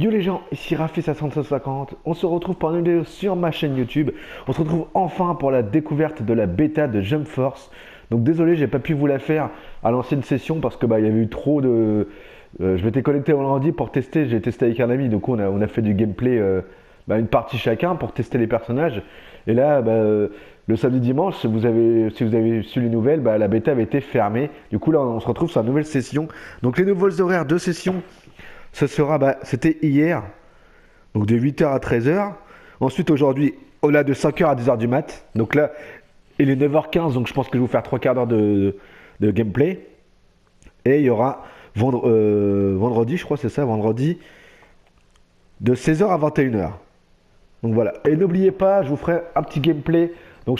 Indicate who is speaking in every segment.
Speaker 1: Yo les gens, ici Rafis à 150. On se retrouve pour une vidéo sur ma chaîne YouTube. On se retrouve enfin pour la découverte de la bêta de Jump Force. Donc désolé, j'ai pas pu vous la faire à l'ancienne session parce que il y avait eu trop de. Je m'étais connecté vendredi pour tester. J'ai testé avec un ami, donc on a fait du gameplay, une partie chacun pour tester les personnages. Et là, le samedi dimanche, si vous avez su les nouvelles, la bêta avait été fermée. Du coup là, on se retrouve sur une nouvelle session. Donc les nouveaux horaires de session. Ce sera, c'était hier, donc de 8h à 13h. Ensuite, aujourd'hui, au-delà de 5h à 10h du mat. Donc là, il est 9h15, donc je pense que je vais vous faire 3 quarts d'heure de gameplay. Et il y aura vendredi, je crois, c'est ça, vendredi, de 16h à 21h. Donc voilà. Et n'oubliez pas, je vous ferai un petit gameplay. Donc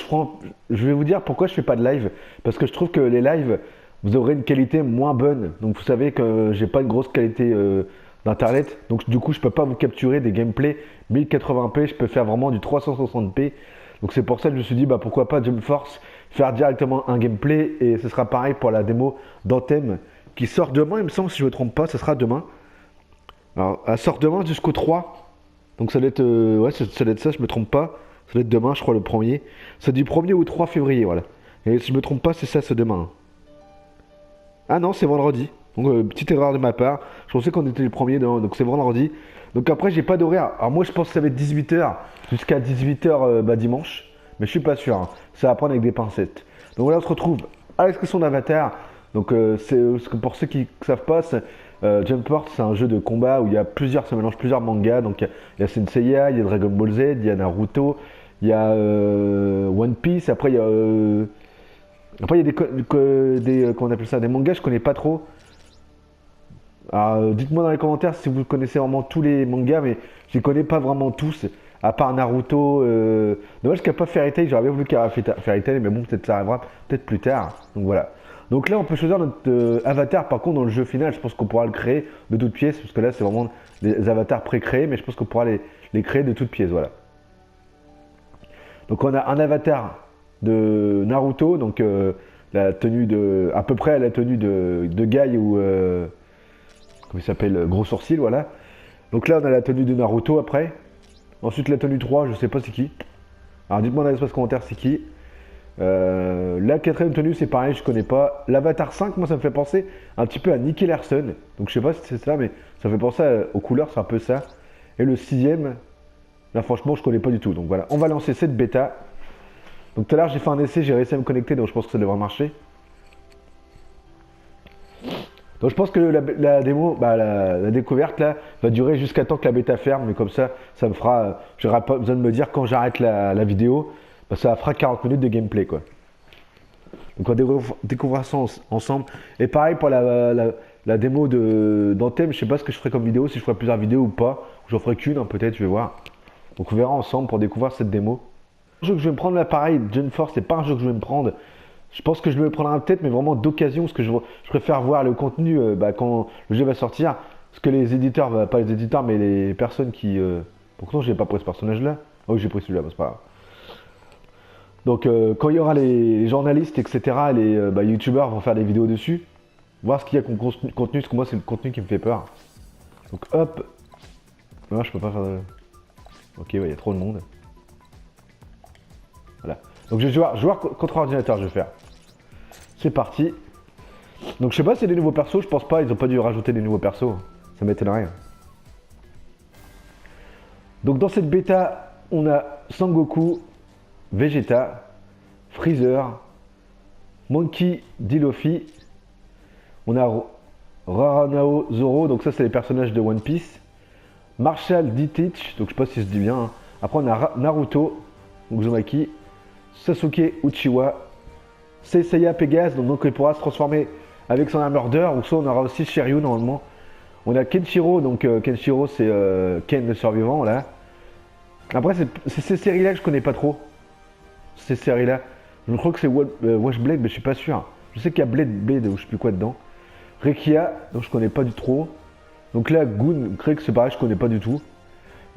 Speaker 1: je vais vous dire pourquoi je fais pas de live. Parce que je trouve que les lives, vous aurez une qualité moins bonne. Donc vous savez que j'ai pas une grosse qualité d'internet. Donc du coup, je peux pas vous capturer des gameplays 1080p. Je peux faire vraiment du 360p. Donc c'est pour ça que je me suis dit, pourquoi pas Jump Force, faire directement un gameplay. Et ce sera pareil pour la démo d'Anthem qui sort demain, il me semble, si je me trompe pas, ce sera demain. Alors, elle sort demain jusqu'au 3. Donc ça doit être, ouais, ça doit être ça, je me trompe pas. Ça doit être demain, je crois, le premier. C'est du 1er au 3 février, voilà. Et si je me trompe pas, c'est ça, c'est demain. Ah non, c'est vendredi. Donc, petite erreur de ma part. Je pensais qu'on était le premier, donc c'est vendredi. Donc après, j'ai pas d'horaire. Alors moi, je pense que ça va être 18h jusqu'à 18h dimanche. Mais je suis pas sûr, hein. Ça va prendre avec des pincettes. Donc là, on se retrouve à l'expression d'Avatar. Donc pour ceux qui ne savent pas, Jump Force, c'est un jeu de combat où il y a ça mélange plusieurs mangas. Donc il y a Senseiya, il y a Dragon Ball Z, il y a Naruto, il y a One Piece. Après, il y a comment on appelle ça, des mangas, je connais pas trop. Alors, dites-moi dans les commentaires si vous connaissez vraiment tous les mangas, mais je les connais pas vraiment tous, à part Naruto. Dommage qu'il n'y a pas Fairy Tail, j'aurais bien voulu qu'il y ait Fairy Tail, mais bon, peut-être ça arrivera peut-être plus tard. Donc voilà. Donc là, on peut choisir notre avatar. Par contre, dans le jeu final, je pense qu'on pourra le créer de toutes pièces, parce que là, c'est vraiment des avatars pré-créés, mais je pense qu'on pourra les créer de toutes pièces. Voilà. Donc on a un avatar de Naruto, donc la tenue à peu près la tenue de Guy ou comment il s'appelle, gros sourcil, voilà. Donc là on a la tenue de Naruto après. Ensuite la tenue 3, je sais pas c'est qui. Alors dites-moi dans l'espace commentaire c'est qui. La quatrième tenue c'est pareil, je connais pas. L'avatar 5, moi ça me fait penser un petit peu à Nicky Larson. Donc je sais pas si c'est ça, mais ça me fait penser aux couleurs, c'est un peu ça. Et le sixième, là franchement je connais pas du tout. Donc voilà, on va lancer cette bêta. Donc tout à l'heure j'ai fait un essai, j'ai réussi à me connecter, donc je pense que ça devrait marcher. Donc je pense que la démo, la découverte là, va durer jusqu'à temps que la bêta ferme, mais comme ça me fera, j'aurai pas besoin de me dire quand j'arrête la vidéo, ça fera 40 minutes de gameplay quoi. Donc on découvrira ça ensemble. Et pareil pour la démo d'Anthem, je sais pas ce que je ferai comme vidéo, si je ferai plusieurs vidéos ou pas, ou j'en ferai qu'une, hein, peut-être, je vais voir. Donc on verra ensemble pour découvrir cette démo. Le jeu que je vais me prendre là, pareil, Jump Force, c'est pas un jeu que je vais me prendre. Je pense que je me le prendrai peut-être, mais vraiment d'occasion, parce que je préfère voir le contenu quand le jeu va sortir. Parce que les éditeurs, pas les éditeurs, mais les personnes qui. Pourquoi j'ai pas pris ce personnage-là? Oh, j'ai pris celui-là, c'est pas grave. Donc, quand il y aura les journalistes, etc., les youtubeurs vont faire des vidéos dessus, voir ce qu'il y a comme contenu, parce que moi, c'est le contenu qui me fait peur. Donc, hop. Non, je peux pas faire de. Ok, ouais, il y a trop de monde. Voilà. Donc je vais jouer contre ordinateur, je vais faire. C'est parti. Donc je sais pas si c'est des nouveaux persos, je pense pas, ils ont pas dû rajouter des nouveaux persos. Ça m'étonnerait. Donc dans cette bêta, on a Sangoku, Vegeta, Freezer, Monkey D. Luffy. On a Raranao Zoro, donc ça c'est les personnages de One Piece. Marshall D. Teach, donc je sais pas si ça se dit bien. Hein. Après on a Naruto, Uzumaki. Sasuke Uchiwa, Seiya Pégase, donc il pourra se transformer avec son armure, ou soit on aura aussi Shiryu normalement. On a Kenshiro, donc Kenshiro c'est Ken le survivant là. Après c'est ces séries là que je connais pas trop. Ces séries là. Je crois que c'est Washblade, mais je suis pas sûr. Je sais qu'il y a Blade ou je sais plus quoi dedans. Rekia, donc je connais pas du tout. Donc là Gun, Craig c'est pareil, je connais pas du tout.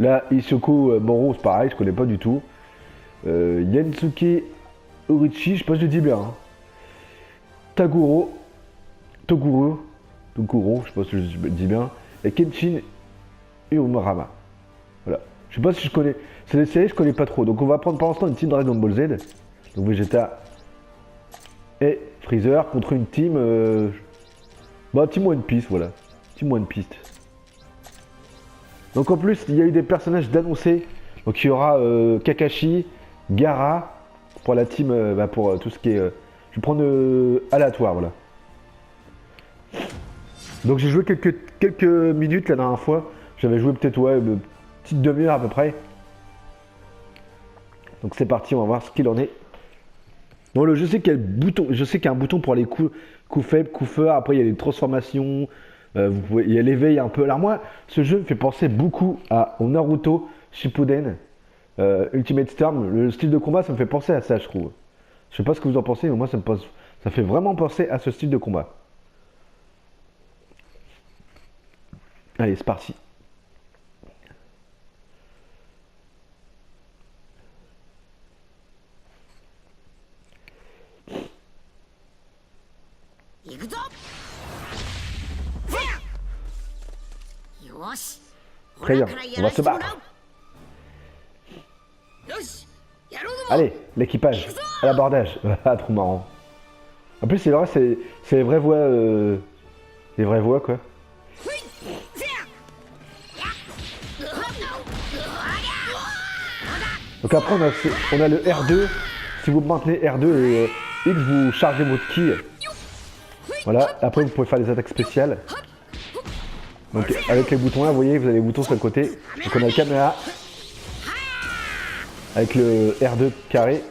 Speaker 1: Là Isoko Moro c'est pareil, je connais pas du tout. Yansuke Orichi, je sais pas si je le dis bien. Hein. Toguro, je sais pas si je le dis bien. Et Kenshin et Umurama. Voilà. Je sais pas si je connais. C'est des séries, je connais pas trop. Donc on va prendre pour l'instant une team Dragon Ball Z. Donc Vegeta et Freezer contre une team. Bah, team One Piece, voilà. Team One Piece. Donc en plus, il y a eu des personnages d'annoncés. Donc il y aura Kakashi, Gaara pour la team, pour tout ce qui est. Je vais prendre aléatoire, voilà. Donc j'ai joué quelques minutes la dernière fois. J'avais joué peut-être une petite demi-heure à peu près. Donc c'est parti, on va voir ce qu'il en est. Bon, je sais qu'il y a le bouton, je sais qu'il y a un bouton pour les coups faibles, coups forts. Après il y a les transformations. Il y a l'éveil un peu. Alors moi, ce jeu me fait penser beaucoup au Naruto Shippuden Ultimate Storm. Le style de combat, ça me fait penser à ça, je trouve. Je sais pas ce que vous en pensez, mais moi ça fait vraiment penser à ce style de combat. Allez, c'est parti. Très bien, on va se battre. Allez, l'équipage, à l'abordage. Ah, trop marrant. En plus, c'est vrai, c'est les vraies voix. Les vraies voix, quoi. Donc après, on a le R2. Si vous maintenez R2 et X, vous chargez votre ki. Voilà, après vous pouvez faire des attaques spéciales. Donc avec les boutons là, vous voyez, vous avez les boutons sur le côté. Donc on a le caméra. Avec le R2 carré.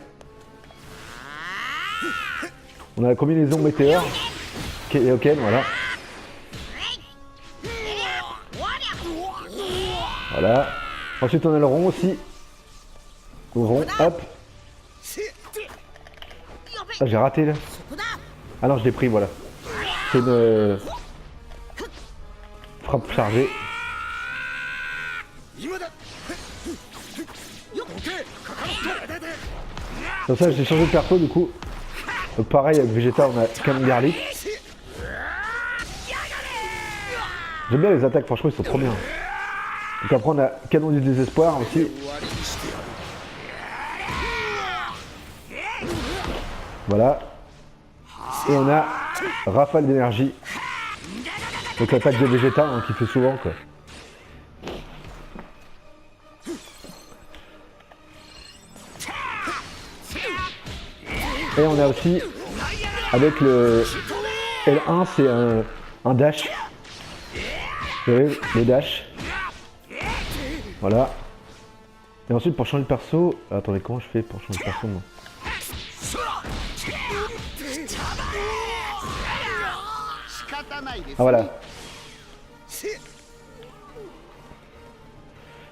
Speaker 1: On a la combinaison météore. Et ok, voilà. Voilà. Ensuite on a le rond aussi. Le rond, hop. Ah, j'ai raté là. Ah non, je l'ai pris, voilà. C'est une frappe chargée. Comme ça, j'ai changé de perso du coup. Donc pareil, avec Vegeta, on a Canon Garlic. J'aime bien les attaques, franchement, ils sont trop bien. Donc après, on a Canon du désespoir aussi. Voilà. Et on a Rafale d'énergie. Donc l'attaque de Vegeta hein, qui fait souvent quoi. Et on a aussi avec le L1 c'est un dash. Vous voyez le dash. Voilà. Et ensuite pour changer de perso. Attendez, comment je fais pour changer de perso moi? Ah voilà.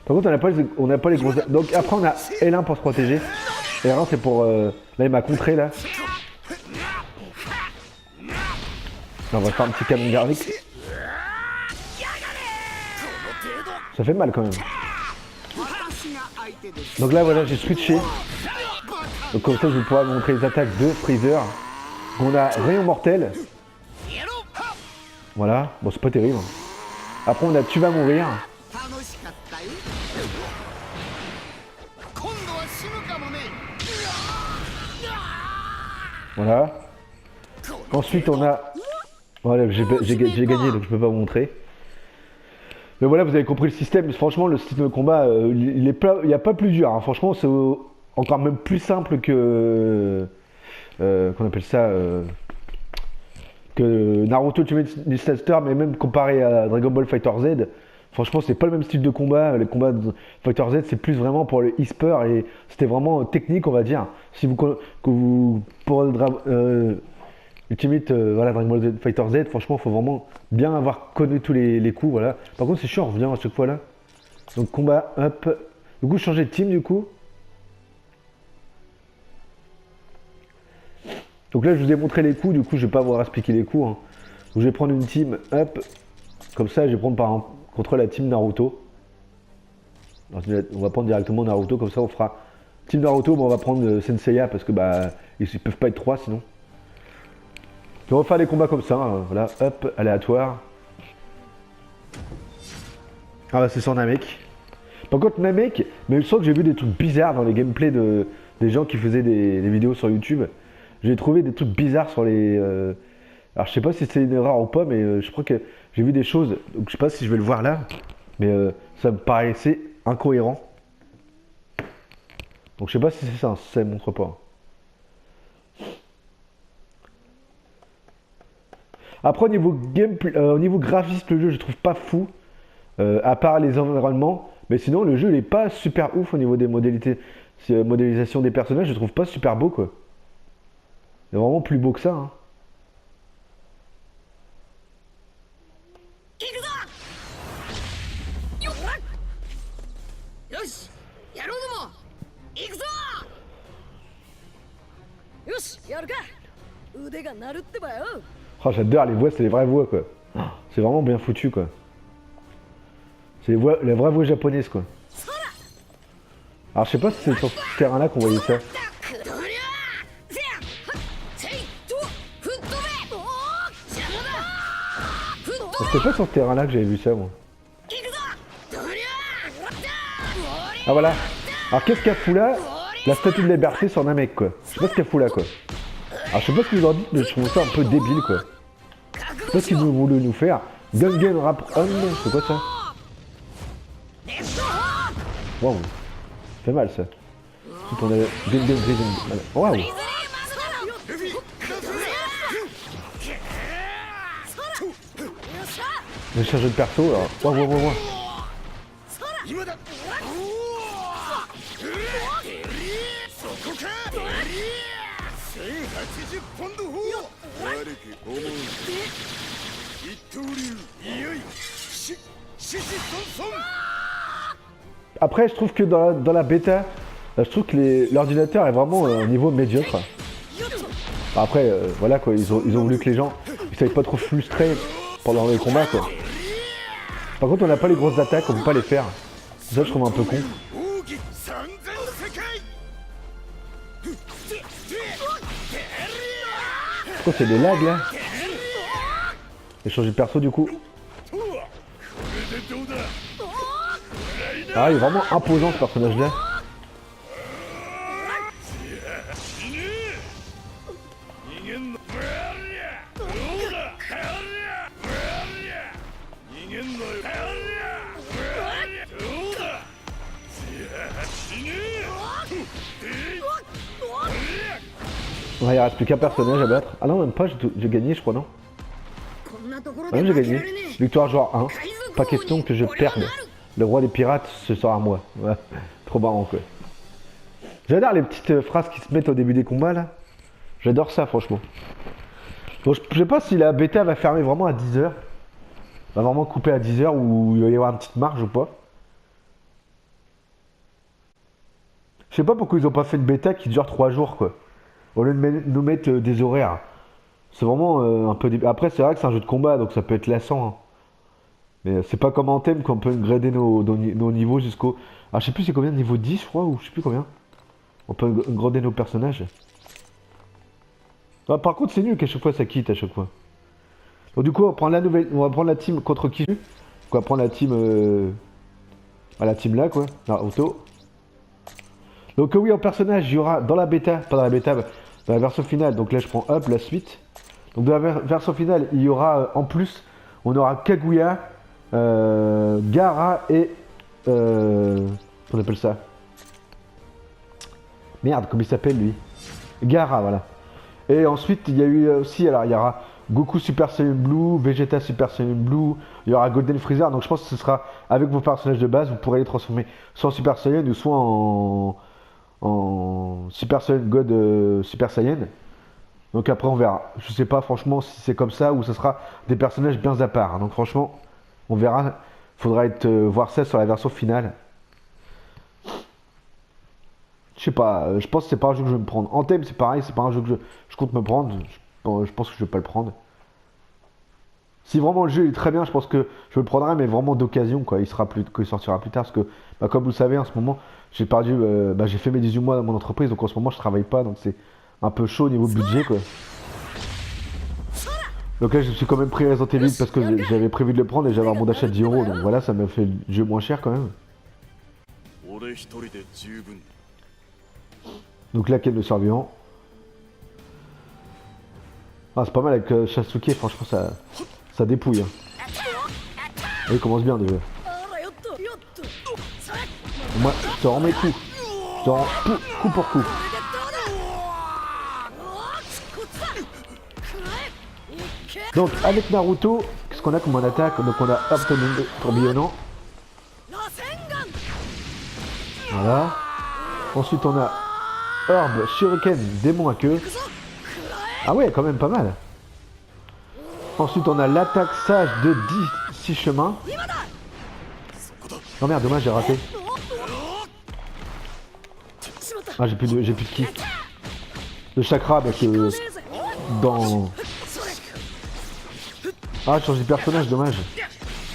Speaker 1: Par contre on n'a pas les gros. Donc après on a L1 pour se protéger. L1 c'est pour. Là il m'a contré là. On va faire un petit canon garlic. Ça fait mal quand même. Donc là voilà j'ai switché. Donc comme ça je vais pouvoir vous montrer les attaques de Freezer. On a rayon mortel. Voilà, bon c'est pas terrible. Après on a tu vas mourir. Voilà. Ensuite on a... Voilà, j'ai gagné donc je peux pas vous montrer. Mais voilà, vous avez compris le système. Franchement le système de combat, il n'y a pas plus dur. Hein. Franchement c'est encore même plus simple que... qu'on appelle ça... que Naruto Ultimate Ninja Storm, mais même comparé à Dragon Ball Fighter Z, franchement c'est pas le même style de combat. Les combats de Fighter Z c'est plus vraiment pour le e-sport et c'était vraiment technique on va dire. Si vous pour Ultimate voilà, Dragon Ball Fighter Z, franchement faut vraiment bien avoir connu tous les coups voilà. Par contre c'est chiant, on revient à chaque fois là. Donc combat, hop. Du coup changer de team du coup. Donc là je vous ai montré les coups, du coup je vais pas vous expliquer les coups. Hein. Donc je vais prendre une team, hop, comme ça je vais prendre par exemple contre la team Naruto. Alors, on va prendre directement Naruto, comme ça on fera team Naruto, mais on va prendre Senseiya parce que bah ils peuvent pas être 3 sinon. Donc on va faire des combats comme ça, hein, voilà, hop, aléatoire. Ah bah c'est sur Namek. Par contre Namek, mais je sens que j'ai vu des trucs bizarres dans les gameplays des gens qui faisaient des vidéos sur YouTube. J'ai trouvé des trucs bizarres sur les... Alors je sais pas si c'est une erreur ou pas, mais je crois que j'ai vu des choses. Donc je sais pas si je vais le voir là. Mais ça me paraissait incohérent. Donc je sais pas si c'est ça, ça ne montre pas. Après au niveau graphiste, le jeu je trouve pas fou. À part les environnements. Mais sinon le jeu il est pas super ouf au niveau des modalités. Modélisation des personnages, je trouve pas super beau quoi. C'est vraiment plus beau que ça. Hein.
Speaker 2: 行くぞよっよしやろうども行くぞよしやるか腕が鳴るってばよ
Speaker 1: Oh, j'adore les voix, c'est les vraies voix quoi. C'est vraiment bien foutu quoi. C'est les vraies voix japonaises quoi. Alors je sais pas si c'est sur ce terrain là qu'on voyait ça. C'était pas sur ce terrain là que j'avais vu ça moi. Ah voilà. Alors qu'est-ce qu'elle fout là? La statue de liberté sur un mec quoi. Je sais pas ce qu'elle fout là quoi. Alors je sais pas ce que vous en dites mais je trouve ça un peu débile quoi. Je sais pas ce qu'ils voulaient nous faire. Gungan Rap On, c'est quoi ça? Waouh. Ça fait mal ça. Tout on a Gungan Rhythm. Waouh. J'ai changé de perso alors. Waouh waouh waouh. Après, je trouve que dans la bêta, je trouve que l'ordinateur est vraiment au niveau médiocre. Après, voilà quoi, ils ont voulu que les gens ils savaient pas trop frustrer pendant les combats quoi. Par contre, on n'a pas les grosses attaques, on peut pas les faire. Ça, je trouve un peu con. Pourquoi c'est des lags là? J'ai changé de perso du coup. Ah, il est vraiment imposant ce personnage là. Ouais, il reste plus qu'un personnage à battre. Ah non, même pas, j'ai gagné, je crois, non? Ah non, j'ai gagné. Victoire joueur 1. Pas question que je perde. Le roi des pirates, ce sera moi. Ouais, trop marrant, quoi. J'adore les petites phrases qui se mettent au début des combats, là. J'adore ça, franchement. Bon, je sais pas si la bêta va fermer vraiment à 10h. Va vraiment couper à 10h ou il va y avoir une petite marge ou pas. Je sais pas pourquoi ils ont pas fait une bêta qui dure 3 jours, quoi. Au lieu de nous mettre des horaires. C'est vraiment un peu... Après, c'est vrai que c'est un jeu de combat, donc ça peut être lassant. Hein. Mais c'est pas comme en thème qu'on peut grader nos niveaux jusqu'au... Ah, je sais plus c'est combien, niveau 10, je crois, ou je sais plus combien. On peut grader nos personnages. Ah, par contre, c'est nul qu'à chaque fois ça quitte à chaque fois. Donc du coup, on va prendre on va prendre la team contre qui? On va prendre la team... la team là, quoi. Ah, auto. Donc oui, en personnage, il y aura dans la bêta, pas dans la bêta, dans la version finale, donc là je prends up, la suite. Donc dans la version finale, il y aura en plus, on aura Kaguya, Gaara et... on appelle ça? Merde, comment il s'appelle lui? Gaara, voilà. Et ensuite, il y a eu aussi, alors il y aura Goku Super Saiyan Blue, Vegeta Super Saiyan Blue, il y aura Golden Freezer, donc je pense que ce sera avec vos personnages de base, vous pourrez les transformer soit en Super Saiyan ou soit en Super Saiyan God Super Saiyan. Donc après on verra. Je sais pas franchement si c'est comme ça ou ce sera des personnages bien à part. Donc franchement, on verra. Faudra voir ça sur la version finale. Je sais pas, je pense que c'est pas un jeu que je vais me prendre. En thème c'est pareil, c'est pas un jeu que je compte me prendre. Je pense que je vais pas le prendre. Si vraiment le jeu est très bien, je pense que je le prendrai, mais vraiment d'occasion, quoi. Il sortira plus tard, parce que, bah, comme vous le savez, en ce moment, j'ai perdu, j'ai fait mes 18 mois dans mon entreprise, donc en ce moment, je travaille pas, donc c'est un peu chaud au niveau budget, quoi. Donc là je me suis quand même pris Resident Evil parce que j'avais prévu de le prendre et j'avais un bon d'achat de 10 €. Donc voilà, ça m'a fait le jeu moins cher quand même. Donc là Ken le survivant. Ah c'est pas mal avec Sasuke, franchement ça dépouille. Hein. Et il commence bien déjà. Moi je te rends mes coups. Je te rends coup pour coup. Donc avec Naruto, qu'est-ce qu'on a comme en attaque? Donc on a Hop tourbillonnant. Voilà. Ensuite on a Orbe, Shuriken, démon à queue. Ah ouais, quand même pas mal. Ensuite on a l'attaque sage de 6 chemins. Non merde, dommage, j'ai raté. Ah j'ai plus de ki. Le chakra parce que dans... Ah j'ai changé de personnage, dommage.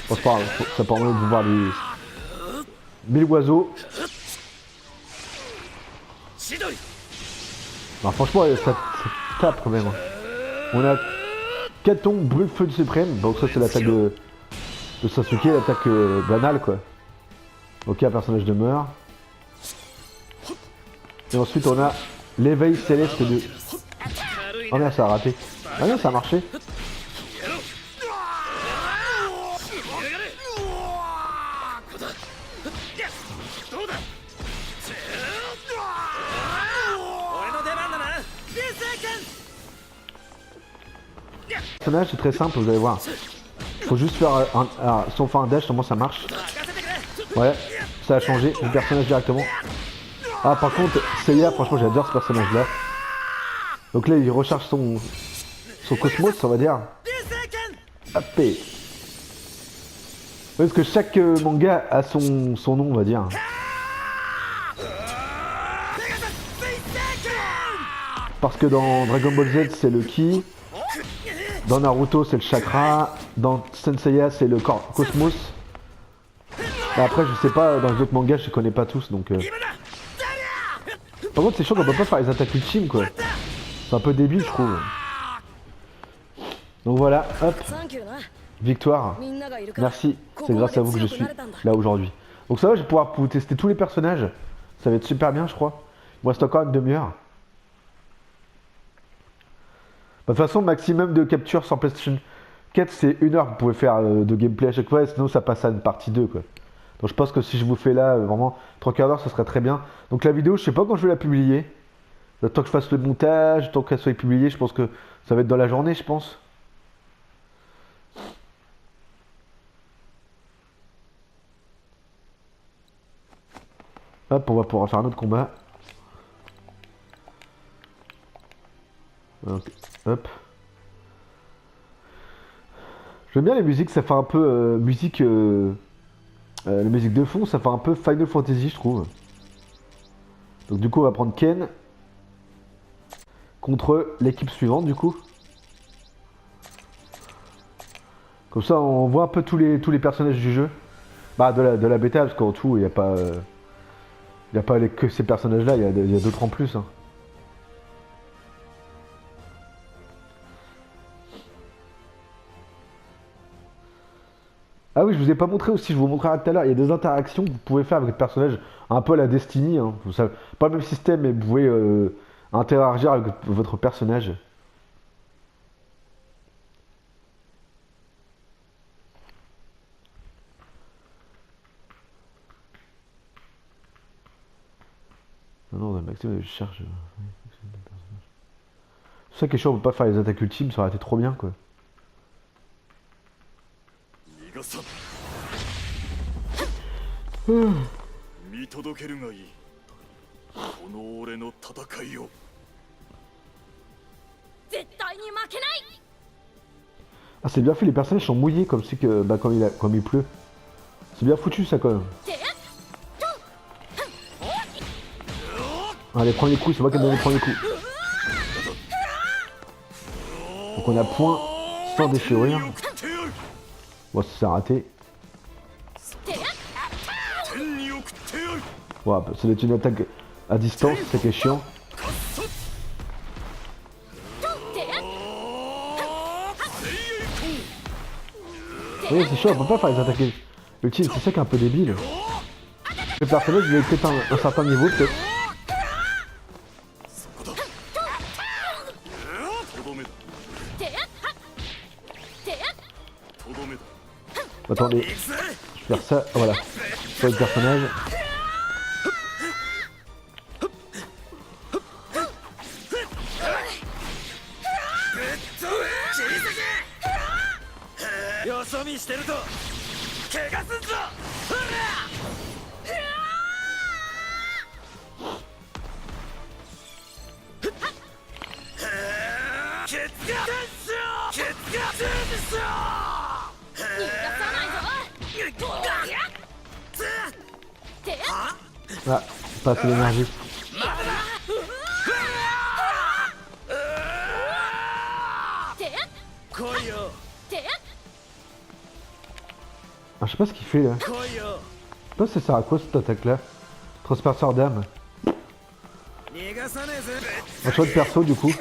Speaker 1: Bon c'est pas grave, ça permet de voir les... 1000 oiseaux. Alors franchement ça tape quand même. On a Katon, brûle feu de suprême. Donc ça c'est l'attaque de Sasuke, l'attaque banale quoi. Ok, un personnage demeure. Et ensuite on a l'éveil céleste de... Oh merde, ça a raté. Ah non, ça a marché. Le personnage c'est très simple, vous allez voir. Faut juste faire si on fait un dash, comment ça marche. Ouais, ça a changé, le personnage directement. Ah par contre, Seiya, franchement j'adore ce personnage là. Donc là il recharge son cosmos, on va dire. Hop. Parce que chaque manga a son nom, on va dire. Parce que dans Dragon Ball Z c'est le Ki. Dans Naruto c'est le chakra. Dans Senseiya c'est le cosmos. Et après je sais pas, dans les autres mangas je connais pas tous donc... Par contre c'est chaud qu'on peut pas faire les attaques ultimes quoi. C'est un peu débile je trouve. Donc voilà, hop. Victoire. Merci, c'est grâce à vous que je suis là aujourd'hui. Donc ça va, je vais pouvoir vous tester tous les personnages. Ça va être super bien je crois. Il me reste encore une demi-heure. De toute façon, maximum de capture sur PlayStation 4, c'est 1 heure que vous pouvez faire de gameplay à chaque fois, et sinon ça passe à une partie 2 quoi. Donc je pense que si je vous fais là, vraiment 3/4 d'heure, ça serait très bien. Donc la vidéo, je sais pas quand je vais la publier. Le temps que je fasse le montage, le temps qu'elle soit publiée, je pense que ça va être dans la journée, je pense. Hop, on va pouvoir faire un autre combat. Donc, hop. J'aime bien les musiques, ça fait un peu la musique de fond, ça fait un peu Final Fantasy, je trouve. Donc du coup, on va prendre Ken contre l'équipe suivante, du coup. Comme ça, on voit un peu tous les personnages du jeu. Bah, de la bêta, parce qu'en tout, il n'y a pas, que ces personnages-là, il y a d'autres en plus. Hein. Ah oui, je vous ai pas montré aussi, je vous montrerai tout à l'heure, il y a des interactions que vous pouvez faire avec les personnages, un peu à la Destiny, hein. Pas le même système, mais vous pouvez interagir avec votre personnage. Non, non, maximum, je cherche. C'est ça qui est chiant, on peut pas faire les attaques ultimes, ça aurait été trop bien quoi. Ah c'est bien fait, les personnages sont mouillés comme si que comme il pleut. C'est bien foutu ça quand même. Ah les premiers coups, c'est moi qui ai donné les premiers coups. Donc on a point sans déchirure. Bon ça s'est raté. Ouais, c'est une attaque à distance, c'est qui est chiant. Oui, c'est chaud, on peut pas faire les attaquer ultimes, c'est ça qui est un peu débile. Le personnage, il est peut-être un certain niveau, peut-être. Attendez, je vais faire ça, voilà. Pas le personnage. Ah, pas assez d'énergie. Ah, je sais pas ce qu'il fait là. Je sais pas si ça sert à quoi cette attaque là. Transperceur d'âme. Un choix de perso du coup.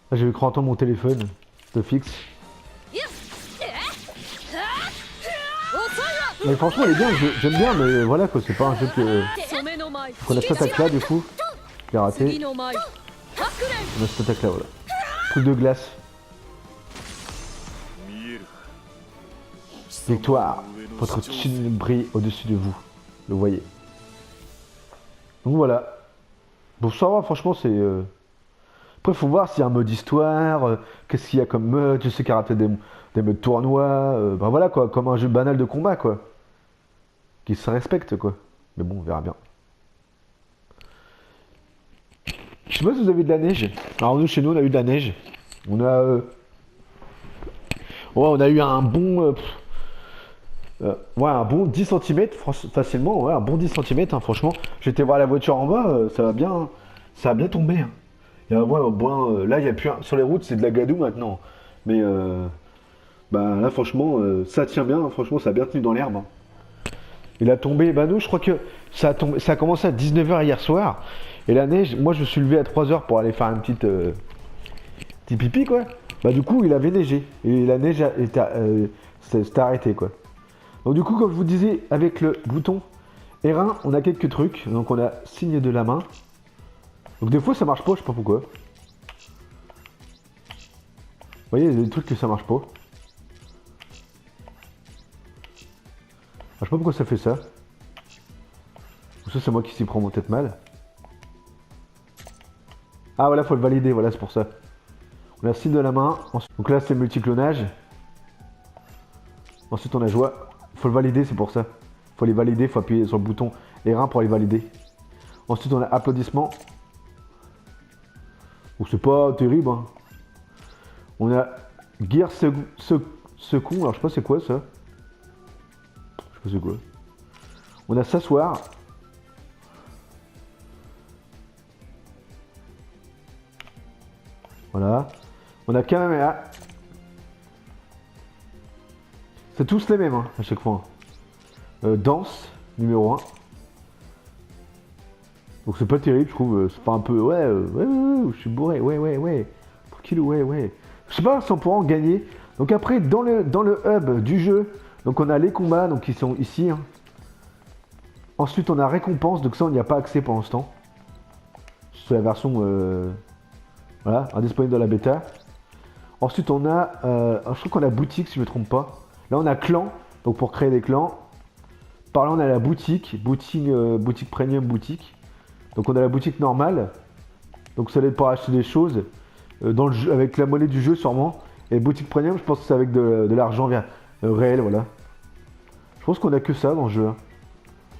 Speaker 1: Ah, j'ai eu cran mon téléphone de fixe. Mais franchement il est bien, j'aime bien, mais voilà quoi, c'est pas un jeu que... On a cette attaque là du coup. J'ai raté. On a cette attaque là, voilà. Truc de glace. Victoire. Votre chin brille au-dessus de vous. Le voyez. Donc voilà. Bon ça va, franchement c'est... Après faut voir s'il y a un mode histoire, qu'est-ce qu'il y a comme mode, je sais qu'il y aura peut-être des modes tournois, ben voilà quoi, comme un jeu banal de combat quoi. Qui se respecte quoi. Mais bon, on verra bien. Je sais pas si vous avez de la neige. Alors nous chez nous on a eu de la neige. On a... Ouais, on a eu un bon... ouais, un bon 10 cm facilement, ouais, un bon 10 cm, hein, franchement. J'étais voir la voiture en bas, ça va bien tomber. Hein. Il y a, ouais, bon, là, il y a plus sur les routes, c'est de la gadoue maintenant. Mais bah, là, franchement, ça tient bien, hein, franchement, ça a bien tenu dans l'herbe. Hein. Il a tombé, bah nous, je crois que ça a commencé à 19 h hier soir. Et la neige, moi, je me suis levé à 3 h pour aller faire une petite petit pipi, quoi. Bah du coup, il avait neigé. Et la neige s'était arrêtée, quoi. Donc du coup, comme je vous disais, avec le bouton R1, on a quelques trucs. Donc on a signe de la main. Donc des fois ça marche pas, je sais pas pourquoi. Vous voyez, il y a des trucs que ça marche pas. Je sais pas pourquoi ça fait ça. Ou ça c'est moi qui s'y prends mon tête mal. Ah voilà, faut le valider, voilà c'est pour ça. On a signe de la main. Donc là c'est le multiclonage. Ensuite on a joie. Faut le valider, c'est pour ça. Faut les valider, faut appuyer sur le bouton R1 pour les valider. Ensuite on a applaudissement. Donc c'est pas terrible. Hein. On a guerre second. Alors je sais pas c'est quoi ça. Je sais pas c'est quoi. On a s'asseoir. Voilà. On a Kamehameha. C'est tous les mêmes hein, à chaque fois. Danse, numéro 1. Donc c'est pas terrible, je trouve. C'est pas un peu. Ouais, je suis bourré. Ouais. Tranquille, ouais. Je sais pas si on pourra en gagner. Donc après, dans le hub du jeu, donc on a les combats, donc qui sont ici. Hein. Ensuite, on a récompense, donc ça, on n'y a pas accès pour l'instant. C'est la version. Voilà, indisponible dans la bêta. Ensuite, on a. Je trouve qu'on a boutique, si je me trompe pas. Là, on a clan, donc pour créer des clans. Par là, on a la boutique premium boutique. Donc, on a la boutique normale. Donc, ça va être pour acheter des choses dans le jeu, avec la monnaie du jeu, sûrement. Et boutique premium, je pense que c'est avec de l'argent réel, voilà. Je pense qu'on a que ça dans le jeu. Hein.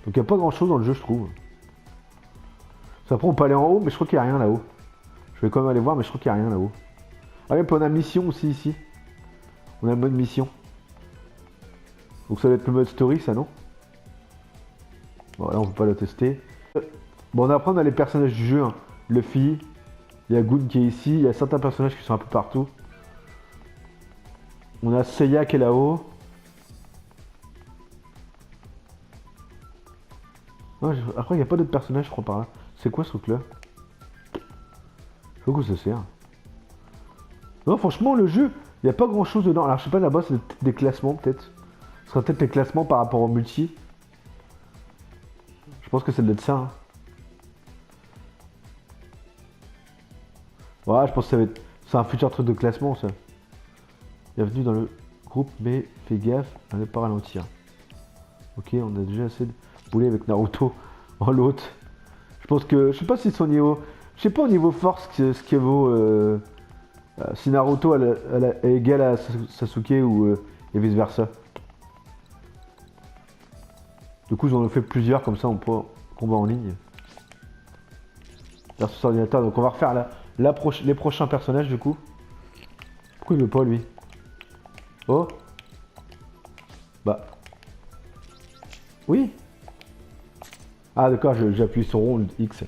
Speaker 1: Donc, il n'y a pas grand chose dans le jeu, je trouve. Après, on peut aller en haut, mais je crois qu'il n'y a rien là-haut. Je vais quand même aller voir, mais je crois qu'il n'y a rien là-haut. Ah, et puis on a mission aussi ici. On a le mode mission. Donc ça va être le mode story, ça, non? Bon, là, on peut pas le tester. Bon, après on a les personnages du jeu, hein. Luffy, il y a Gun qui est ici, il y a certains personnages qui sont un peu partout. On a Seiya qui est là-haut. Après il n'y a pas d'autres personnages je crois par là. C'est quoi ce truc là? Je sais pas quoi ça sert. Non franchement le jeu, il n'y a pas grand chose dedans. Alors je sais pas là-bas c'est des classements peut-être. Ce sera peut-être les classements par rapport au multi. Je pense que c'est de ça. Hein. Ouais, je pense que ça va être... C'est un futur truc de classement ça. Bienvenue dans le groupe, mais fais gaffe à ne pas ralentir. Ok, on a déjà assez de bouler avec Naruto en l'autre. Je pense que... Je sais pas si son niveau... Je sais pas au niveau force ce qui vaut... si Naruto est égal à Sasuke ou et vice versa. Du coup, j'en ai fait plusieurs comme ça on peut combat en ligne. Versus ordinateur. Donc on va refaire les prochains personnages du coup. Pourquoi il veut pas lui? Oh. Bah. Oui. Ah d'accord, j'appuie sur rond le X.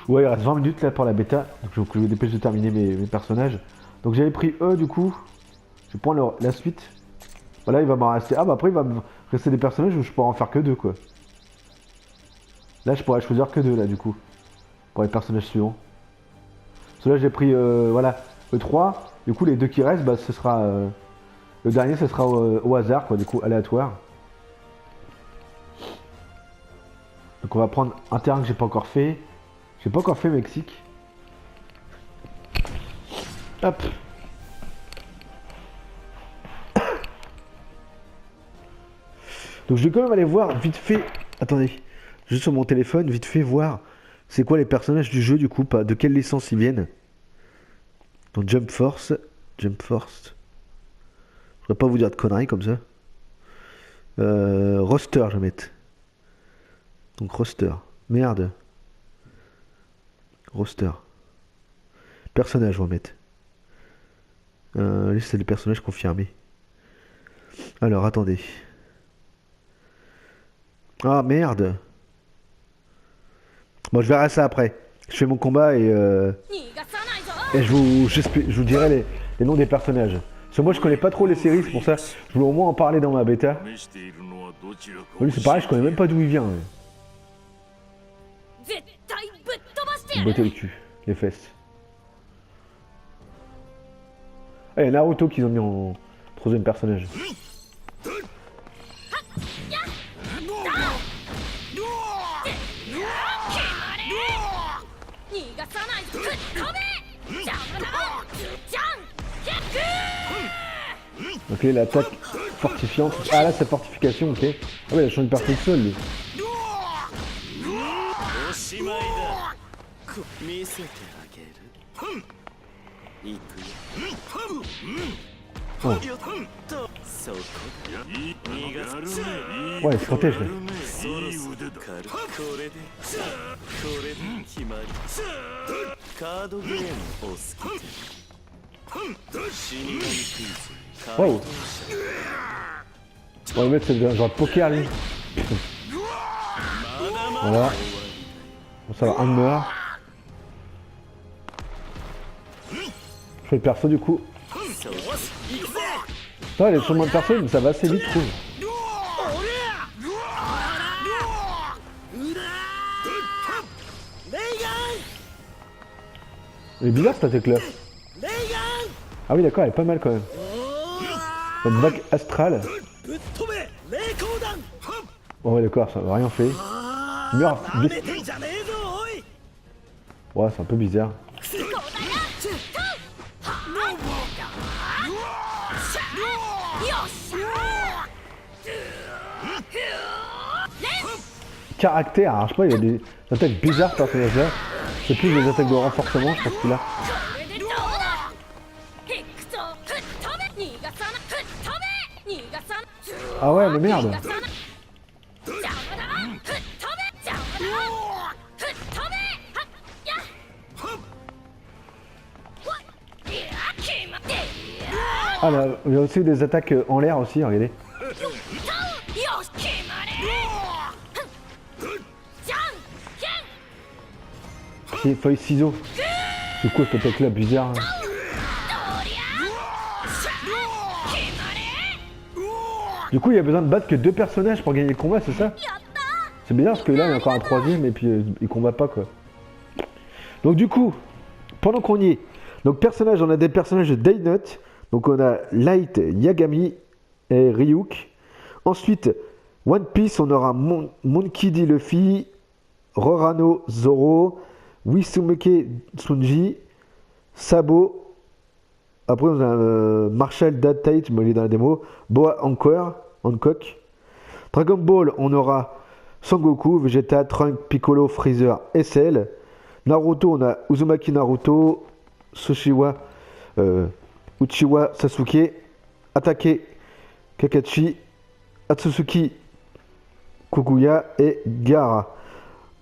Speaker 1: Ouais, il reste 20 minutes là pour la bêta. Donc je me dépêche de terminer mes personnages. Donc j'avais pris E du coup. Je prends la suite. Voilà, il va m'en rester. Ah bah après il va me rester des personnages où je pourrais en faire que 2 quoi. Là je pourrais choisir que 2 là du coup. Pour les personnages suivants. Celui-là j'ai pris voilà E3. Du coup les 2 qui restent, bah ce sera. Le dernier ce sera au hasard quoi, du coup aléatoire. Donc on va prendre un terrain que j'ai pas encore fait. J'ai pas encore fait Mexique. Hop. Donc je vais quand même aller voir vite fait. Attendez. Juste sur mon téléphone, vite fait voir. C'est quoi les personnages du jeu du coup, de quelle licence ils viennent. Donc Jump Force. Jump Force. Je voudrais pas vous dire de conneries comme ça. Roster je vais mettre. Donc roster. Merde. Roster. Personnage, je vais mettre. Liste des personnages confirmés. Alors, attendez. Ah, merde. Bon, je verrai ça après. Je fais mon combat et je vous dirai les noms des personnages. Parce que moi, je connais pas trop les séries, c'est pour ça. Je voulais au moins en parler dans ma bêta. Lui, c'est pareil, je connais même pas d'où il vient. Il botter le cul, les fesses. Ah, il y a Naruto qu'ils ont mis en troisième personnage. Ok, l'attaque fortifiante. Ah là, c'est fortification, ok. Ah ouais, il a changé de personne seule, lui. Oh. Ouais, il se protège là. Wow. On va le mettre c'est un genre de poker lui. Voilà. Bon, ça va, un de meurt. Je fais le perso du coup. Ça, il y a sûrement de perso, mais ça va assez vite, je trouve. Elle est bizarre cette attaque là. Ah oui d'accord, elle est pas mal quand même. Notre bac astral. Oh ouais d'accord, ça n'a rien fait. Il meurt vite. Ouais c'est un peu bizarre. Caractère, alors je sais pas, il y a des attaques bizarres par personnage là. C'est plus des attaques de renforcement, je pense qu'il a. Ah ouais, mais merde. Ah là, il y a aussi des attaques en l'air aussi, regardez. papier, feuille, ciseaux. C'est quoi ce truc là bizarre hein. Du coup il y a besoin de battre que 2 personnages pour gagner le combat, c'est ça? C'est bizarre parce que là il y a encore un troisième et puis il combat pas quoi. Donc du coup, pendant qu'on y est, donc personnage, on a des personnages de Day Note. Donc on a Light, Yagami et Ryuk. Ensuite, One Piece, on aura Monkey D. Luffy, Rorano, Zoro, Wisumeke, Tsunji, Sabo. Après on a Marshall, Dad Tate, je me lis dans la démo, Boa Hancock. Dragon Ball, on aura Sangoku, Vegeta, Trunk, Piccolo, Freezer, SL. Naruto, on a Uzumaki Naruto, Sushiwa, Uchiwa Sasuke, Atake Kakashi, Atsusuki Kuguya et Gaara.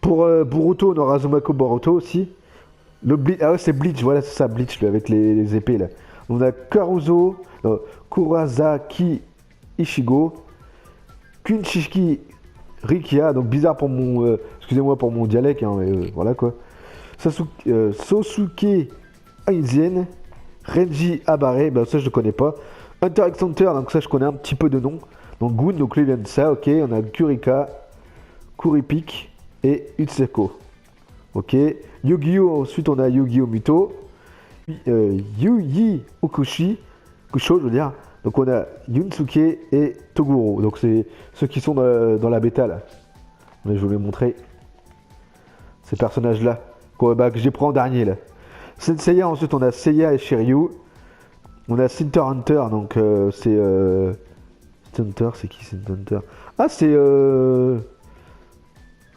Speaker 1: Pour Boruto, on aura Azumako Boruto aussi. Ah ouais, c'est Bleach, voilà, c'est ça, Bleach, avec les épées là. On a Karuzo, Kurasaki Ichigo, Kunchiki Rikia, donc bizarre pour mon. Excusez-moi pour mon dialecte, hein, mais voilà quoi. Sosuke Aizen, Renji Abare, ben ça je ne connais pas. Hunter x Hunter, donc ça je connais un petit peu de nom. Donc Gun, donc lui il vient de ça, ok. On a Kurika, Kuripik et Utseko. Ok. Yu-Gi-Oh! Ensuite on a Yu-Gi-Oh! Muto. Yu-Yi Ukushi, Kusho je veux dire. Donc on a Yunsuke et Toguro. Donc c'est ceux qui sont dans la bêta là. Mais je vais vous les montrer. Ces personnages là. Que j'ai pris en dernier là. Senseiya, ensuite on a Seiya et Shiryu. On a Sinter Hunter, donc c'est. Hunter, c'est qui Sinter Hunter? Ah, c'est.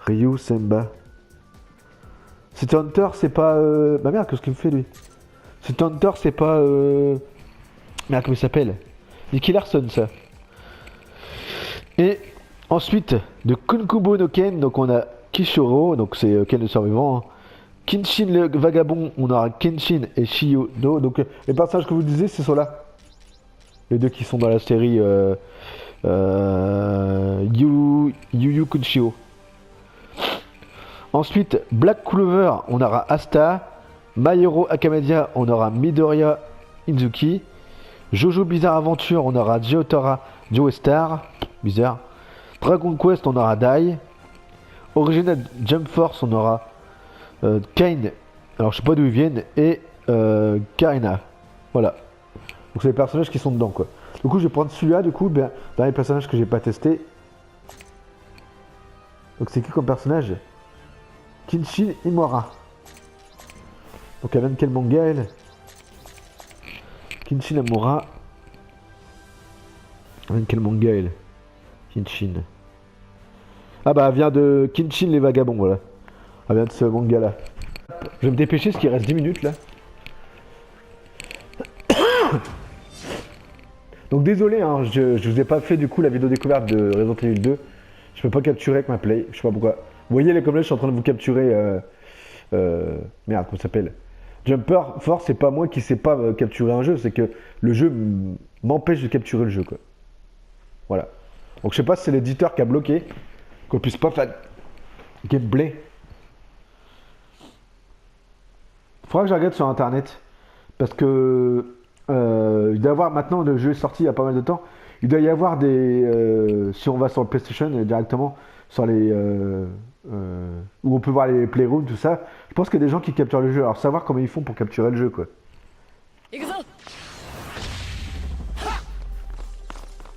Speaker 1: Ryu Semba. Sinter Hunter, c'est pas. Bah merde, qu'est-ce qu'il me fait lui? Sinter Hunter, c'est pas. Merde, comment il s'appelle? Nicky Larson, ça. Et ensuite, de Kunkubo no Ken, donc on a Kishoro, donc c'est Ken le survivant. Hein. Kenshin le vagabond, on aura Kenshin et Shiyo no. Donc les personnages que vous disiez, c'est ceux-là. Les deux qui sont dans la série Yu Yu Kunshio. Ensuite, Black Clover, on aura Asta. My Hero Academia, on aura Midoriya Izuki. Jojo Bizarre Adventure, on aura Geotora Joestar. Bizarre. Dragon Quest, on aura Dai. Original Jump Force, on aura Kain, alors je sais pas d'où ils viennent, et Karina. Voilà. Donc c'est les personnages qui sont dedans quoi. Du coup je vais prendre celui-là du coup, ben, dans les personnages que j'ai pas testé. Donc c'est qui comme personnage? Kenshin Imura. Donc elle vient de quel manga elle? Kenshin Imura. Elle vient de quel manga elle? Kenshin. Ah bah elle vient de Kenshin les vagabonds voilà. Elle vient de ce manga là. Je vais me dépêcher parce qu'il reste 10 minutes là. Donc désolé hein, je vous ai pas fait du coup la vidéo découverte de Resident Evil 2. Je peux pas capturer avec ma play, je sais pas pourquoi. Vous voyez les comme là je suis en train de vous capturer merde comment ça s'appelle? Jumper Force, c'est pas moi qui sais pas capturer un jeu, c'est que le jeu m'empêche de capturer le jeu quoi. Voilà. Donc je sais pas si c'est l'éditeur qui a bloqué, qu'on puisse pas faire gameplay. Faudra que je regarde sur internet parce que il doit y avoir maintenant, le jeu est sorti il y a pas mal de temps, il doit y avoir des si on va sur le PlayStation directement sur les où on peut voir les playrooms tout ça, je pense qu'il y a des gens qui capturent le jeu, alors savoir comment ils font pour capturer le jeu quoi.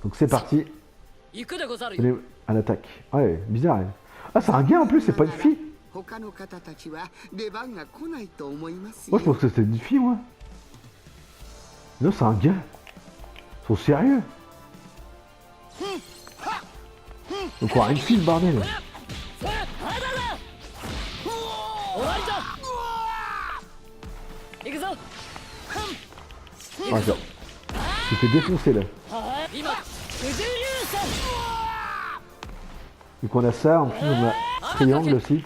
Speaker 1: Donc c'est parti. Allez, à l'attaque. Ouais, bizarre. Elle. Ah c'est un gars en plus, c'est pas une fille. Moi je pense que c'était une fille moi. Non c'est un gars. Ils sont sérieux. Donc on a une fille le bordel. Ah genre. Il s'est défoncé là. Donc on a ça, en plus on a triangle aussi.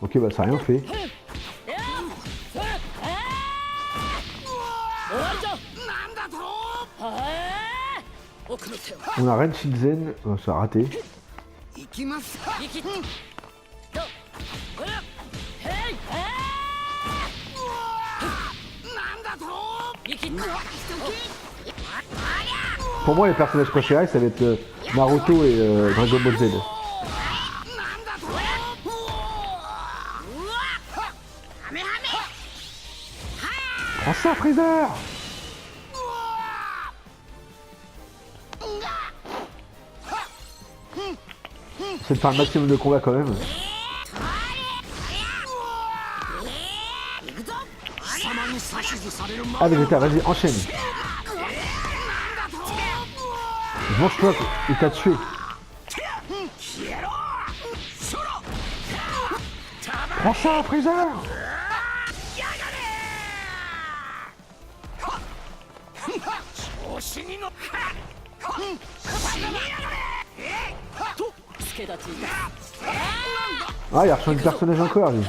Speaker 1: Ok bah ça a rien fait. On a Ren Shinzen, oh, ça a raté. Pour moi, les personnages préférés, ça va être Naruto et Dragon Ball Z. Prends ça, Freezer! C'est de faire un maximum de combats quand même. Ah Vegeta, vas-y, enchaîne. Mange-toi, il t'a tué. Prends ça, Freezer! Ah, il a reçu un personnage encore, lui.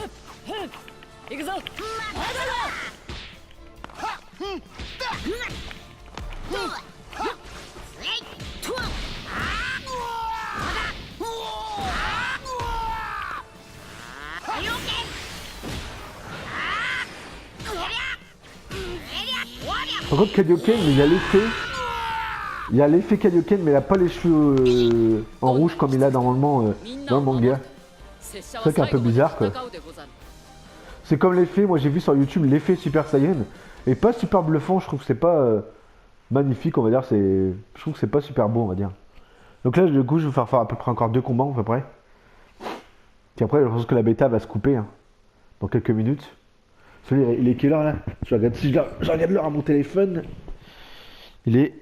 Speaker 1: Par contre, Kaioken, il y a l'effet. Il y a l'effet Kaioken, mais il a pas les cheveux en rouge comme il a normalement dans le manga. C'est ça qui est un peu bizarre, quoi. C'est comme l'effet, moi j'ai vu sur YouTube l'effet Super Saiyan. Et pas super bluffant, je trouve que c'est pas magnifique, on va dire. Je trouve que c'est pas super beau, on va dire. Donc là, du coup, je vais faire à peu près encore 2 combats, à peu près. Puis après, je pense que la bêta va se couper hein, dans quelques minutes. Celui, il est quelle heure là? Je regarde l'heure à mon téléphone. Il est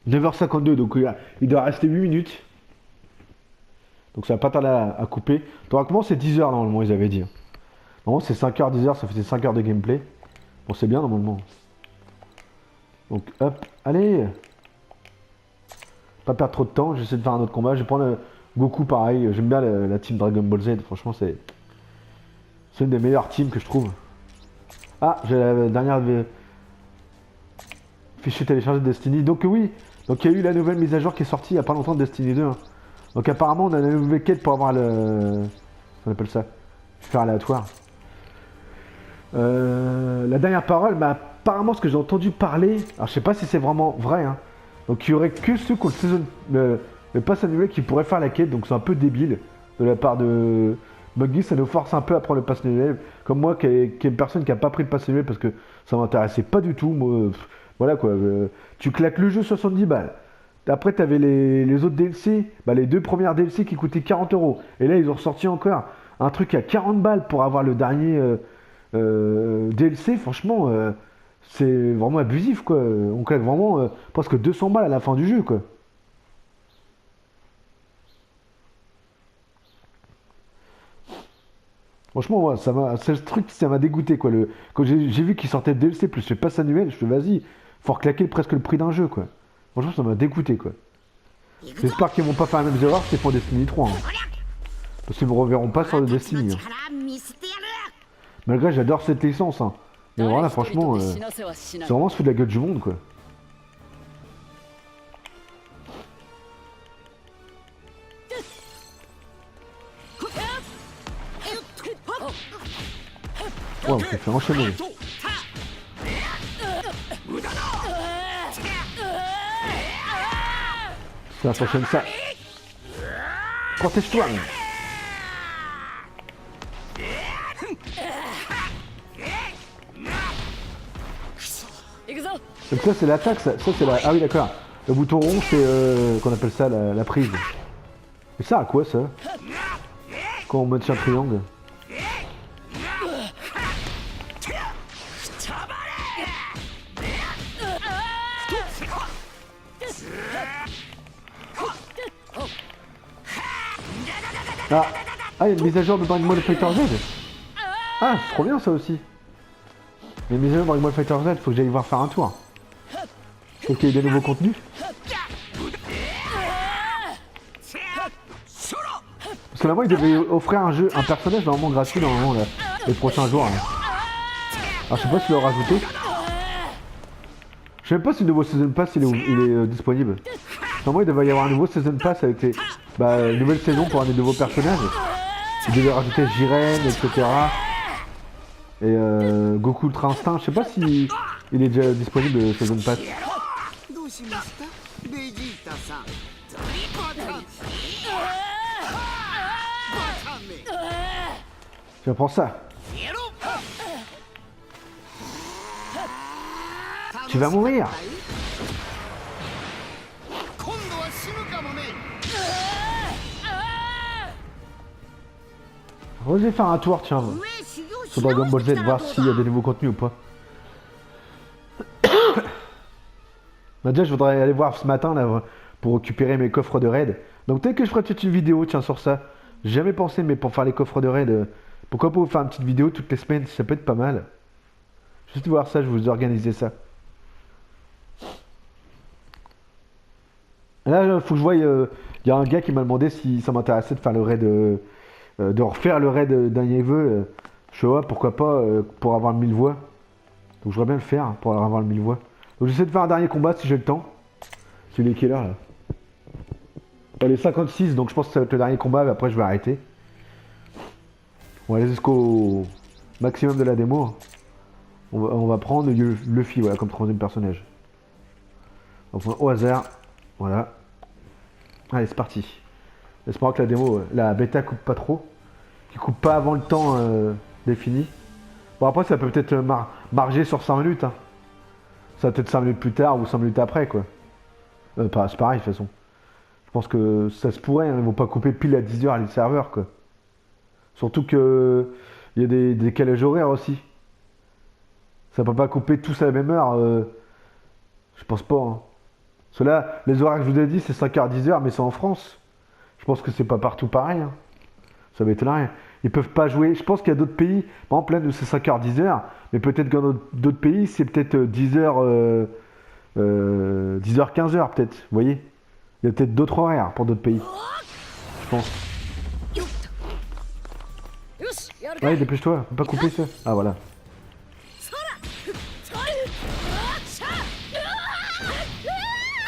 Speaker 1: 9h52, donc il doit rester 8 minutes. Donc ça va pas tarder à couper. Théoriquement, c'est 10h normalement, ils avaient dit. Normalement, c'est 5h, 10h, ça fait 5 heures de gameplay. Bon, c'est bien normalement. Donc hop, allez. Pas perdre trop de temps, j'essaie de faire un autre combat. Je vais prendre Goku pareil. J'aime bien la team Dragon Ball Z, franchement, c'est une des meilleures teams que je trouve. Ah, j'ai la dernière fichier téléchargé de Destiny. Donc oui, donc il y a eu la nouvelle mise à jour qui est sortie il n'y a pas longtemps de Destiny 2. Hein. Donc apparemment on a la nouvelle quête pour avoir le... On appelle ça faire aléatoire. La dernière parole, mais apparemment ce que j'ai entendu parler, alors je sais pas si c'est vraiment vrai, hein. Donc il y aurait que ceux qui ont le pass annuel qui pourraient faire la quête, donc c'est un peu débile de la part de Buggy, ça nous force un peu à prendre le pass annuel, comme moi qui est une personne qui a pas pris le pass annuel parce que ça m'intéressait pas du tout, moi, voilà quoi, tu claques le jeu 70 balles. Après, tu avais les autres DLC, bah, les 2 premières DLC qui coûtaient 40 €. Et là, ils ont ressorti encore un truc à 40 balles pour avoir le dernier DLC. Franchement, c'est vraiment abusif, quoi. On claque vraiment presque 200 balles à la fin du jeu, quoi. Franchement, ouais, c'est le truc, ça m'a dégoûté, quoi. Quand j'ai vu qu'il sortait DLC plus le pass annuel, je fais vas-y, faut reclaquer presque le prix d'un jeu, quoi. Franchement, ça m'a dégoûté, quoi. J'espère qu'ils vont pas faire la même erreur que c'est pour Destiny 3. Hein. Parce qu'ils me reverront pas sur le Destiny. Hein. Malgré j'adore cette licence. Hein. Mais voilà, franchement, c'est vraiment se fout de la gueule du monde, quoi. Ouais, on s'est fait enchaîner. Ça s'enchaîne ça. Protège-toi. Donc ça c'est l'attaque, ça c'est la... Ah oui d'accord. Le bouton rond c'est qu'on appelle ça la prise. Et ça à quoi ça? Quand on maintient triangle. Ah, il y a une mise à jour de Dragon Ball Fighter Z. Ah, c'est trop bien ça aussi. Il y a une mise à jour de Dragon Ball Fighter Z, faut que j'aille voir faire un tour. Faut qu'il y ait des nouveaux contenus. Parce que là-bas, il devait offrir un jeu, un personnage normalement gratuit normalement là, les prochains jours. Là. Alors je sais pas s'il l'a rajouté. Je sais même pas si le nouveau Season Pass il est disponible. Normalement il devait y avoir un nouveau Season Pass avec une nouvelle saison pour un des nouveaux personnages. Il devait rajouter Jiren, etc. Et Goku Ultra Instinct. Je sais pas si il est déjà disponible ce Zone Pass.
Speaker 2: どうしましたベジータさんバカバカめ
Speaker 1: Je prends ça. Tu vas mourir. Je vais faire un tour, tiens, sur Dragon Ball Z, voir s'il y a des nouveaux contenus ou pas. Bah déjà, je voudrais aller voir ce matin là pour récupérer mes coffres de raid. Donc peut-être que je ferai toute une vidéo, tiens, sur ça. J'ai jamais pensé, mais pour faire les coffres de raid, pourquoi pas vous faire une petite vidéo toutes les semaines, ça peut être pas mal. Juste voir ça, je vais vous organiser ça. Là, il faut que je voie, il y a un gars qui m'a demandé si ça m'intéressait de faire le raid, de refaire le raid d'un vœu. Je sais pas, pourquoi pas, pour avoir le 1000 voix. Donc je voudrais bien le faire pour avoir le 1000 voix. Donc j'essaie de faire un dernier combat si j'ai le temps. C'est quelle heure là? Elle est 56, donc je pense que ça va être le dernier combat, mais après je vais arrêter. On va aller jusqu'au maximum de la démo. On va prendre Luffy, voilà, comme troisième personnage. On va prendre au hasard. Voilà. Allez, c'est parti. J'espère que la démo, la bêta coupe pas trop. Qui coupe pas avant le temps défini. Bon, après, ça peut peut-être marger sur 5 minutes. Hein. Ça va peut-être 5 minutes plus tard ou 5 minutes après, quoi. C'est pareil, de toute façon. Je pense que ça se pourrait, hein, ils vont pas couper pile à 10h à les serveurs, quoi. Surtout que il y a des décalages horaires aussi. Ça peut pas couper tous à la même heure. Je pense pas. Hein. Cela, les horaires que je vous ai dit, c'est 5h, 10h, mais c'est en France. Je pense que c'est pas partout pareil. Hein. Ça m'étonnerait. Ils peuvent pas jouer. Je pense qu'il y a d'autres pays. Par exemple, là, nous, c'est 5h, 10h. Mais peut-être que dans d'autres pays, c'est peut-être 10h, 10h, 15h, peut-être. Vous voyez? Il y a peut-être d'autres horaires pour d'autres pays. Je pense. Ouais, dépêche-toi. Faut pas couper ça. Ah, voilà.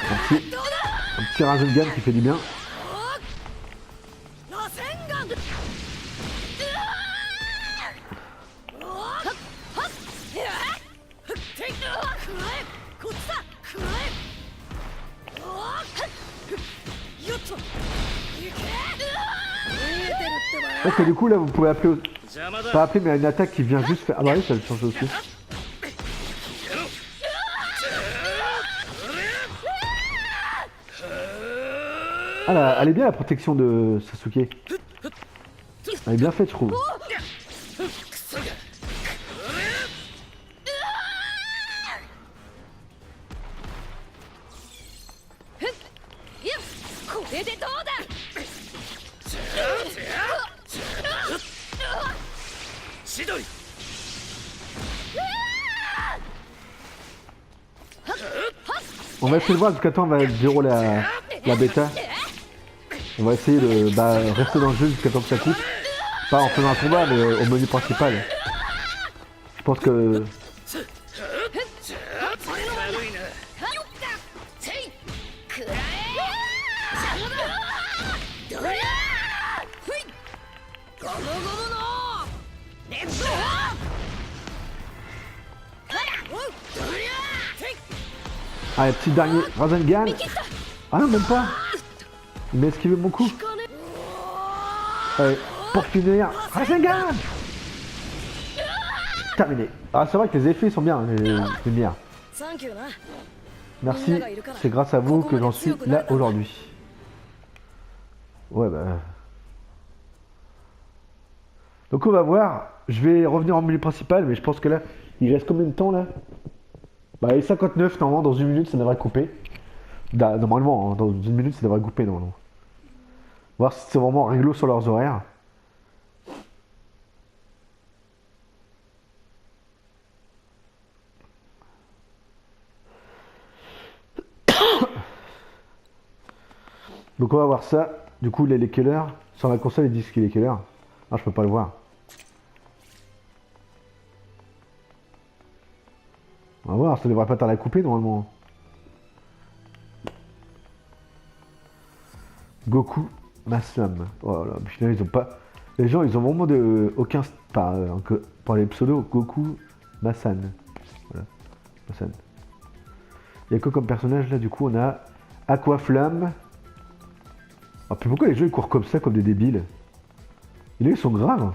Speaker 1: Un petit Rasengan qui fait du bien. Parce que du coup là vous pouvez appeler pas appeler mais une attaque qui vient juste faire. Ah bah oui ça le change aussi. Ah elle est bien la protection de Sasuke. Elle est bien faite je trouve. On va essayer de voir jusqu'à temps on va dérouler la bêta. On va essayer de rester dans le jeu jusqu'à temps que ça coupe. Pas en faisant un combat mais au menu principal. Je pense que... Allez, petit dernier Rasengan. Ah non, même pas. Il m'a esquivé mon coup. Allez, pour finir, Rasengan. Terminé. Ah, c'est vrai que les effets sont bien, les lumières. Merci, c'est grâce à vous que j'en suis là aujourd'hui. Ouais, bah... Donc on va voir. Je vais revenir en menu principal, mais je pense que là, il reste combien de temps là? Bah, il est 59, normalement, dans une minute, ça devrait couper. Normalement, hein, dans une minute, ça devrait couper, normalement. Voir si c'est vraiment réglo sur leurs horaires. Donc, on va voir ça. Du coup, il est quelle heure? Sur la console, ils disent qu'il est quelle heure? Ah, je peux pas le voir. On va voir, ça devrait pas tarder à couper normalement. Goku, Maslam. Oh là, putain, ils ont pas. Les gens, ils ont vraiment aucun. Par les pseudos, Goku, Masan. Voilà. Personne. Il y a quoi comme personnage là? Du coup, on a Aquaflamme. Ah, puis pourquoi les jeux ils courent comme ça, comme des débiles? Ils sont graves.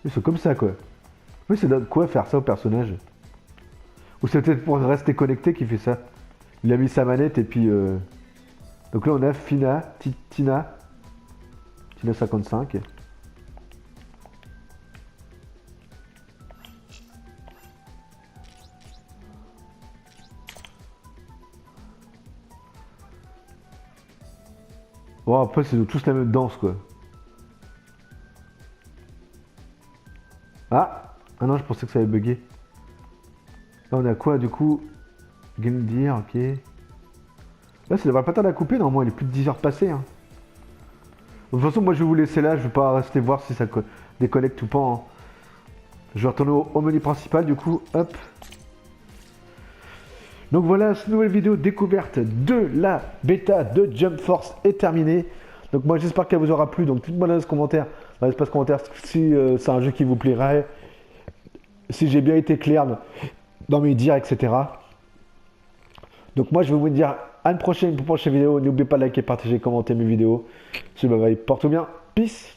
Speaker 1: Ils sont comme ça, quoi. Oui, c'est quoi faire ça au personnage? Ou c'est peut-être pour rester connecté qu'il fait ça. Il a mis sa manette et puis... Donc là, on a Tina 55. Bon, après, c'est tous la même danse, quoi. Ah non, je pensais que ça avait bugué. Là, on a quoi, du coup? Game Gear, ok. Là, ça devrait pas tarder à couper, normalement, il est plus de 10 heures passées. Hein. De toute façon, moi, je vais vous laisser là, je vais pas rester voir si ça déconnecte ou pas. Hein. Je vais retourner au menu principal, du coup, hop. Donc voilà, cette nouvelle vidéo découverte de la bêta de Jump Force est terminée. Donc moi j'espère qu'elle vous aura plu. Donc dites-moi dans les commentaires, dans l'espace commentaire, si c'est un jeu qui vous plairait, si j'ai bien été clair dans mes dires, etc. Donc moi je vais vous dire à une prochaine vidéo. N'oubliez pas de liker, partager, commenter mes vidéos. Bye bye, portez bien, peace.